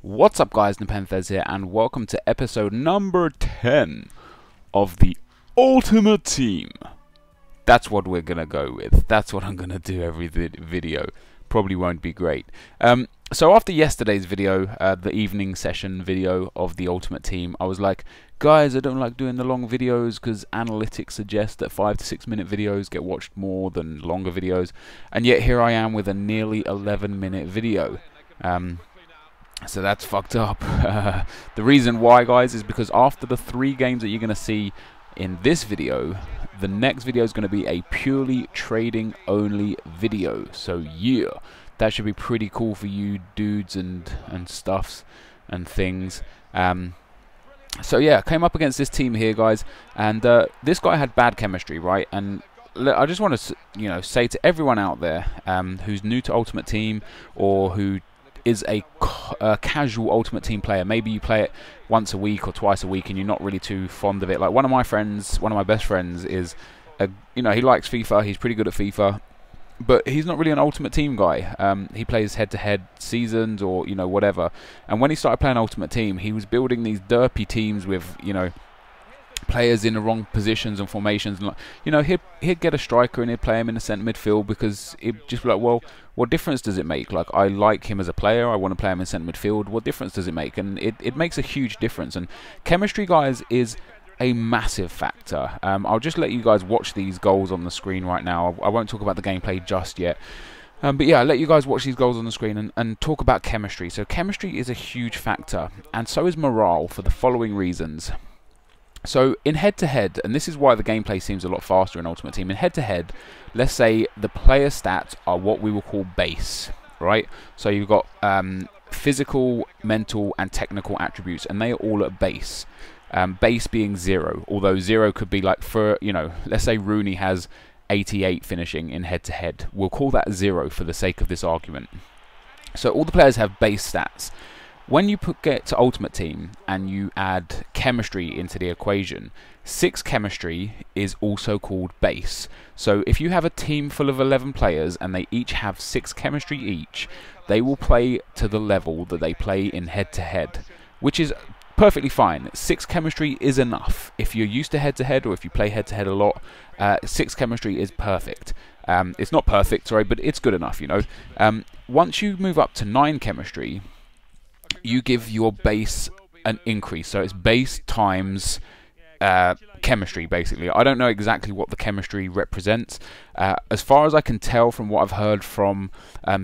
What's up guys, NepentheZ here and welcome to episode number 10 of the Ultimate Team. That's what we're gonna go with. That's what I'm gonna do every video. Probably won't be great. So after yesterday's video, the evening session video of the Ultimate Team, I was like, guys, I don't like doing the long videos because analytics suggest that 5 to 6 minute videos get watched more than longer videos. And yet here I am with a nearly 11-minute video. So that's fucked up. The reason why, guys, is because after the 3 games that you're going to see in this video, the next video is going to be a purely trading only video. So yeah, that should be pretty cool for you dudes and stuffs and things. So yeah, came up against this team here, guys, and this guy had bad chemistry, right? And I just want to, say to everyone out there who's new to Ultimate Team or who is a casual Ultimate Team player. Maybe you play it once a week or twice a week and you're not really too fond of it. Like one of my best friends is, he likes FIFA, he's pretty good at FIFA, but he's not really an Ultimate Team guy. He plays head-to-head seasons or, whatever. And when he started playing Ultimate Team, he was building these derpy teams with, players in the wrong positions and formations, and he'd get a striker and he'd play him in the centre midfield because it'd just be like, well, what difference does it make? Like, I like him as a player, I want to play him in centre midfield, what difference does it make? And it makes a huge difference. And chemistry, guys, is a massive factor. I'll just let you guys watch these goals on the screen right now. I won't talk about the gameplay just yet. But yeah, I'll let you guys watch these goals on the screen and talk about chemistry. So chemistry is a huge factor, and so is morale, for the following reasons. So in head-to-head, and this is why the gameplay seems a lot faster in Ultimate Team, in head-to-head, let's say the player stats are what we will call base, right? So you've got physical, mental, and technical attributes, and they are all at base. Base being 0, although 0 could be like, for, let's say Rooney has 88 finishing in head-to-head. We'll call that 0 for the sake of this argument. So all the players have base stats. When you get to Ultimate Team and you add chemistry into the equation, 6 chemistry is also called base. So if you have a team full of 11 players and they each have 6 chemistry each, they will play to the level that they play in head-to-head, which is perfectly fine. 6 chemistry is enough. If you're used to head-to-head or if you play head-to-head a lot, 6 chemistry is perfect. It's not perfect, sorry, but it's good enough, Once you move up to 9 chemistry, you give your base an increase. So it's base times chemistry, basically. I don't know exactly what the chemistry represents. As far as I can tell from what I've heard from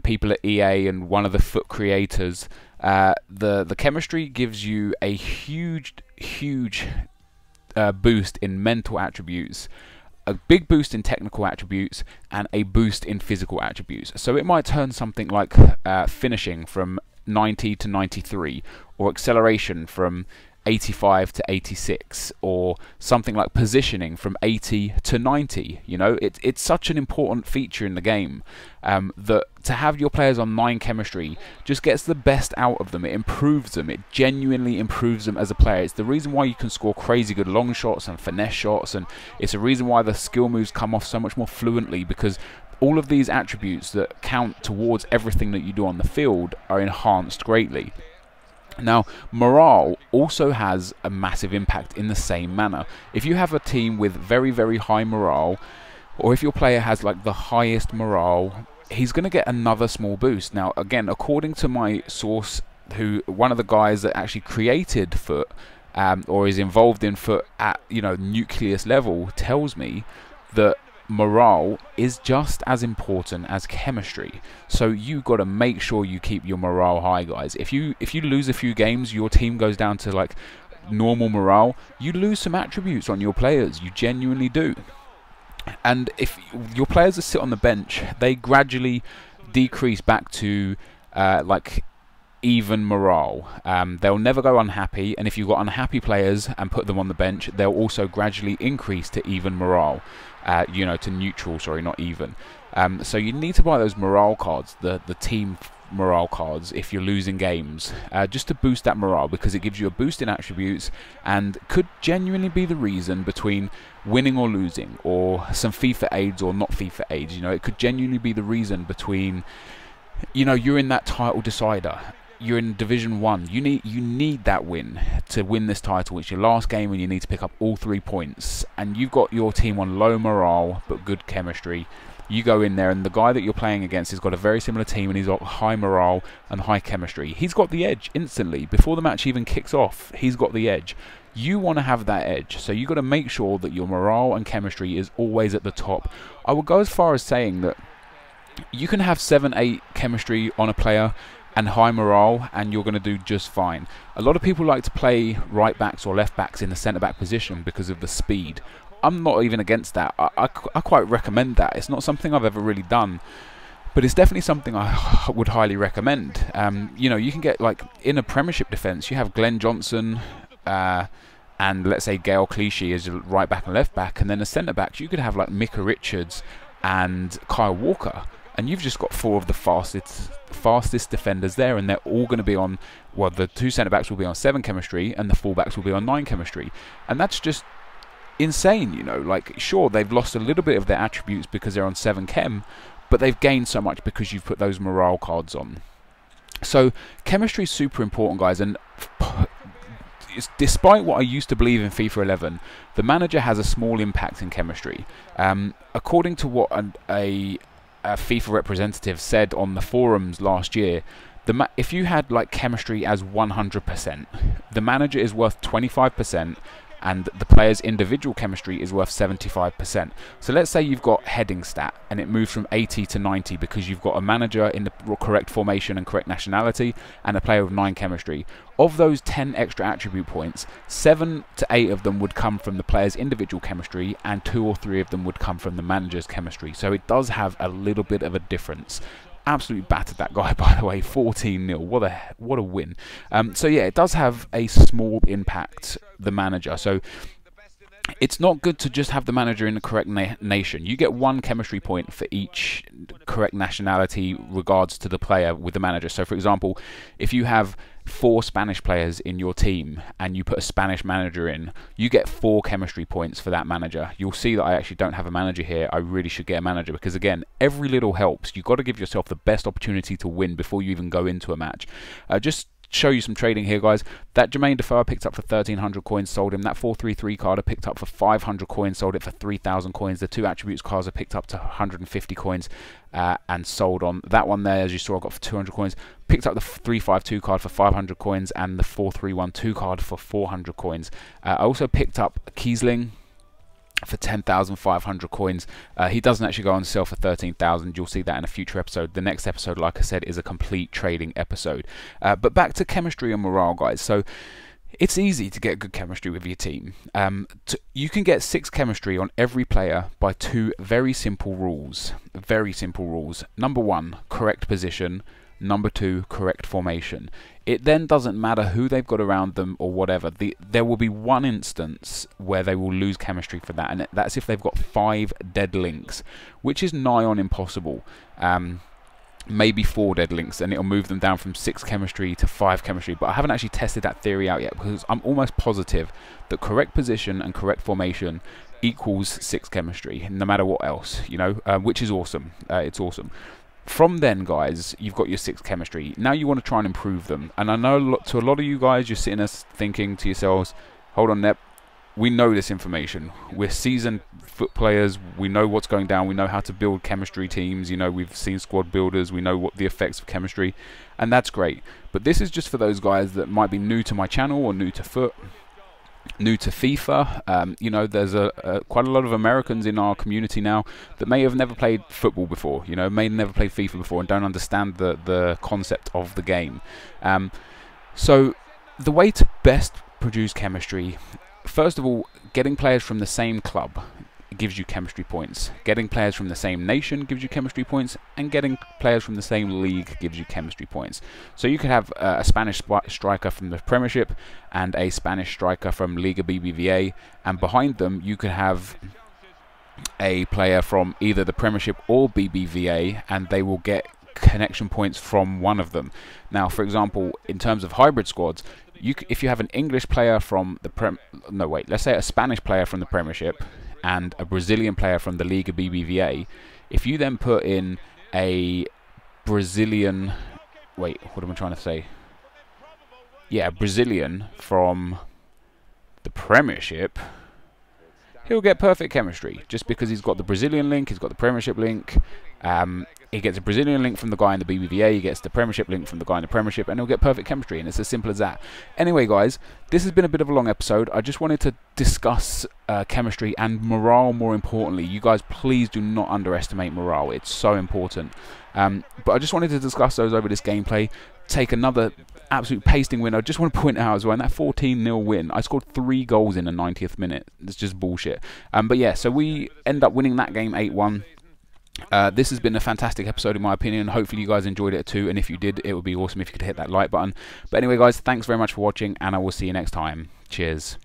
people at EA and one of the FUT creators, the chemistry gives you a huge boost in mental attributes, a big boost in technical attributes, and a boost in physical attributes. So it might turn something like finishing from 90 to 93, or acceleration from 85 to 86, or something like positioning from 80 to 90. It's such an important feature in the game that to have your players on 9 chemistry just gets the best out of them. It improves them. It genuinely improves them as a player. It's the reason why you can score crazy good long shots and finesse shots, and it's a reason why the skill moves come off so much more fluently, because all of these attributes that count towards everything that you do on the field are enhanced greatly. Now, morale also has a massive impact in the same manner. If you have a team with very, very high morale, or if your player has like the highest morale, he's going to get another small boost. Now, again, according to my source, one of the guys that actually created FUT, or is involved in FUT at, nucleus level, tells me that morale is just as important as chemistry. So you got to make sure you keep your morale high, guys. If you lose a few games, your team goes down to like normal morale, you lose some attributes on your players. You genuinely do. And if your players that sit on the bench, they gradually decrease back to like even morale. They'll never go unhappy, and if you've got unhappy players and put them on the bench, they'll also gradually increase to even morale. To neutral, sorry, not even. So you need to buy those morale cards, the team morale cards, if you're losing games, just to boost that morale, because it gives you a boost in attributes and could genuinely be the reason between winning or losing, or some FIFA aids or not FIFA aids. It could genuinely be the reason between, you're in that title decider. you're in Division 1. You need that win to win this title. It's your last game and you need to pick up all 3 points. And you've got your team on low morale but good chemistry. You go in there and the guy that you're playing against has got a very similar team and he's got high morale and high chemistry. He's got the edge instantly. Before the match even kicks off, he's got the edge. You want to have that edge, so you've got to make sure that your morale and chemistry is always at the top. I would go as far as saying that you can have 7-8 chemistry on a player and high morale and you're going to do just fine. A lot of people like to play right backs or left backs in the centre back position because of the speed. I'm not even against that. I quite recommend that. It's not something I've ever really done, but it's definitely something I would highly recommend. You know, you can get, like, in a Premiership defence, you have Glenn Johnson and let's say Gail Clichy as your right back and left back, and then as centre backs you could have like Micah Richards and Kyle Walker, and you've just got 4 of the fastest defenders there, and they're all going to be on, well, the 2 centre backs will be on 7 chemistry and the full backs will be on 9 chemistry, and that's just insane. You know, like, sure, they've lost a little bit of their attributes because they're on 7 chem, but they've gained so much because you've put those morale cards on. So chemistry is super important, guys, and despite what I used to believe in FIFA 11, the manager has a small impact in chemistry. According to what a FIFA representative said on the forums last year, if you had like chemistry as 100%, the manager is worth 25%, and the player's individual chemistry is worth 75%. So let's say you've got heading stat and it moves from 80 to 90 because you've got a manager in the correct formation and correct nationality and a player with 9 chemistry. Of those 10 extra attribute points, 7 to 8 of them would come from the player's individual chemistry and 2 or 3 of them would come from the manager's chemistry. So it does have a little bit of a difference. Absolutely battered that guy, by the way, 14-0. What a win. So yeah, it does have a small impact, the manager. So it's not good to just have the manager in the correct nation. You get 1 chemistry point for each correct nationality regards to the player with the manager. So for example, if you have 4 Spanish players in your team and you put a Spanish manager in, you get 4 chemistry points for that manager. You'll see that I actually don't have a manager here. I really should get a manager because, again, every little helps. You've got to give yourself the best opportunity to win before you even go into a match. Just show you some trading here, guys. That Jermaine Defoe I picked up for 1,300 coins, sold him. That 433 card I picked up for 500 coins, sold it for 3,000 coins. The 2 attributes cards I picked up to 150 coins and sold on. That one there, as you saw, I got for 200 coins. Picked up the 352 card for 500 coins and the 4312 card for 400 coins. I also picked up Kiesling for 10,500 coins. He doesn't actually go on sale for 13,000. You'll see that in a future episode. The next episode, like I said, is a complete trading episode. But back to chemistry and morale, guys. So it's easy to get good chemistry with your team. You can get 6 chemistry on every player by 2 very simple rules. Very simple rules. Number 1, correct position. Number 2, correct formation. It then doesn't matter who they've got around them or whatever. There will be one instance where they will lose chemistry for that, and that's if they've got 5 dead links, which is nigh on impossible. Maybe 4 dead links, and it'll move them down from 6 chemistry to 5 chemistry. But I haven't actually tested that theory out yet because I'm almost positive that correct position and correct formation equals 6 chemistry, no matter what else, you know, which is awesome. It's awesome. From then, guys, you've got your 6 chemistry. Now you want to try and improve them. And I know to a lot of you guys, you're sitting there thinking to yourselves, hold on, Nep, we know this information. We're seasoned foot players. We know what's going down. We know how to build chemistry teams. You know, we've seen squad builders. We know what the effects of chemistry. And that's great. But this is just for those guys that might be new to my channel or new to foot, new to FIFA. You know, there's quite a lot of Americans in our community now that may have never played football before, you know, may have never played FIFA before and don't understand the concept of the game. So the way to best produce chemistry, first of all, getting players from the same club gives you chemistry points. Getting players from the same nation gives you chemistry points, and getting players from the same league gives you chemistry points. So you could have a Spanish striker from the Premiership and a Spanish striker from Liga BBVA, and behind them you could have a player from either the Premiership or BBVA, and they will get connection points from one of them. Now, for example, in terms of hybrid squads, if you have an English player from the let's say a Spanish player from the Premiership and a Brazilian player from the Liga BBVA, if you then put in a Brazilian, what am I trying to say? yeah, a Brazilian from the Premiership, he'll get perfect chemistry just because he's got the Brazilian link, he's got the Premiership link. He gets a Brazilian link from the guy in the BBVA, he gets the Premiership link from the guy in the Premiership, and he'll get perfect chemistry, and it's as simple as that. Anyway, guys, this has been a bit of a long episode. I just wanted to discuss chemistry and morale more importantly. You guys, please do not underestimate morale. It's so important. But I just wanted to discuss those over this gameplay. Take another absolute pasting win. I just want to point out as well, in that 14-0 win, I scored 3 goals in the 90th minute. It's just bullshit. But yeah, so we end up winning that game 8-1. This has been a fantastic episode in my opinion. Hopefully you guys enjoyed it too, and if you did, it would be awesome if you could hit that like button. But anyway, guys, thanks very much for watching, and I will see you next time. Cheers.